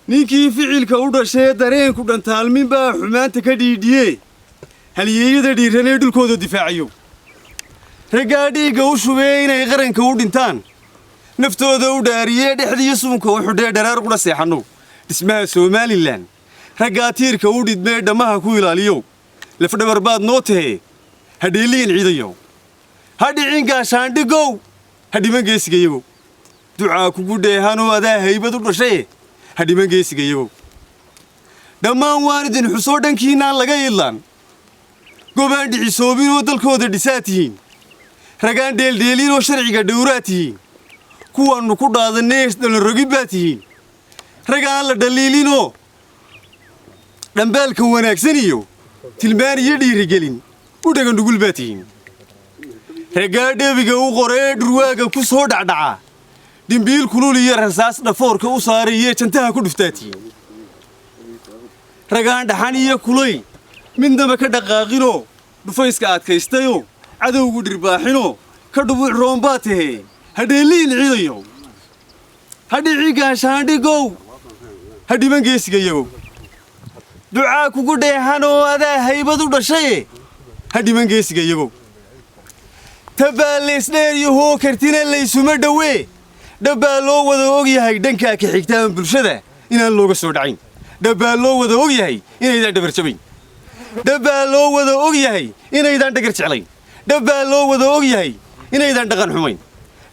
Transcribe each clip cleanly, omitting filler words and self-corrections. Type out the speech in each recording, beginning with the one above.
ninkii ficilka u dhashay dareenku dhantaalmin baa xumaanta ka dhiidhiyey halyeeyada dhiiranee dhulkooda difaacayo raggaa dhiigga u shubee inay qaranka u dhintaan naftooda u dhaariyee dhexdiiyo suunka u xudhee dharaar qudha seexanno dhismaha somalilan raggaa tiirka u dhidmee dhammaha ku ilaaliyo lafdhabar baad noo tahee hadheeliyin ciidayo ha dhicin gaashaandhigow ha dhiman geesigayagow ducaa kugu dheehanoo adaa haybad u dhashaye ha dhiman geesigayagow dhammaan waan idin xusoo dhankiinnaan laga idlaan gobaan dhicisoobinoo dalkooda dhisaa tihiin ragaan dheeldheelinoo sharciga dhowraa tihiin kuwaannu ku dhaadannee isdhallarogin baa tihiin ragaan la dhaliilinoo dhambaalka wanaagsan iyo tilmaan iyo dhiirigelin u dhagan dhugul baa tihiin raggaa dhebiga u qoree dhurwaaga ku soo dhacdhaca dhimbiil kulul iyo rasaas dhafoorka u saaray iyo jantaha ku dhuftaa tihiin ragaan dhaxan iyo kulay midnaba ka dhaqaaqinoo dhufayska adkaystayoo cadowgu dhirbaaxinoo ka dhubuc roonbaa tahee hadheeliyin ciidayo ha dhici gaashaandhigow ha dhiman geesigayagow ducaa kugu dheehanoo adaa haybad u dhashaye ha dhiman geesigayagow tabaalleysdheeryahoo kartina laysuma dhowee dhabbaa loo wada og yahay dhankaa ka xigtaan bulshada inaan looga soo dhacayn dhabbaa loo wada og yahay inaydaan dhabarjabayn dhabbaa loo wada og yahay inaydaan dhagar jeclayn dhabbaa loo wada og yahay inaydaan dhaqan xumayn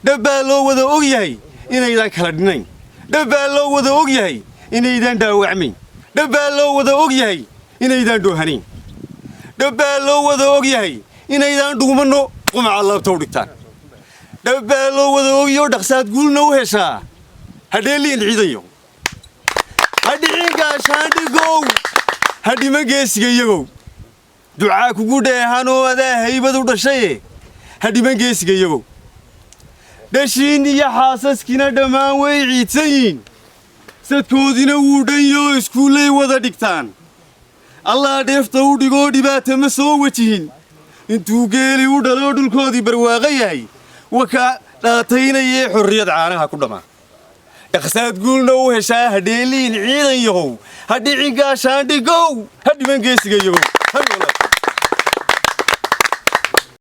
dhabbaa loo wada og yahay inaydaan kala dhinayn dhabbaa loo wada og yahay inaydaan dhaawacmayn dhabbaa loo wada og yahay inaydaan dhoohanayn dhabbaa loo wada og yahay inaydaan dhuumanno qumaca laabta u dhigtaan dhabbaa loo wada ogyo dhaqsaad guulna u heshaa hadheeliyin ciidayo ha dhicin gaashaandhigow ha dhiman geesigayagow ducaa kugu dheehanoo adaa haybad u dhashaye ha dhiman geesigayagow dhashiin iyo xaasaskiina dhammaan way ciidsan yihiin sadkoodina wuu dhanyoo iskuullay wada dhigtaan allaa dheefta u dhigoo dhibaata ma soo wejihin intuu geeli u dhaloo dhulkoodii barwaaqo yahay waka dhaataynayee xorriyad caanaha ku dhammaa dhaqsaad guulna u heshaa hadheeliyin ciidan yahow ha dhicin gaashaandhigow ha dhiman geesigayagow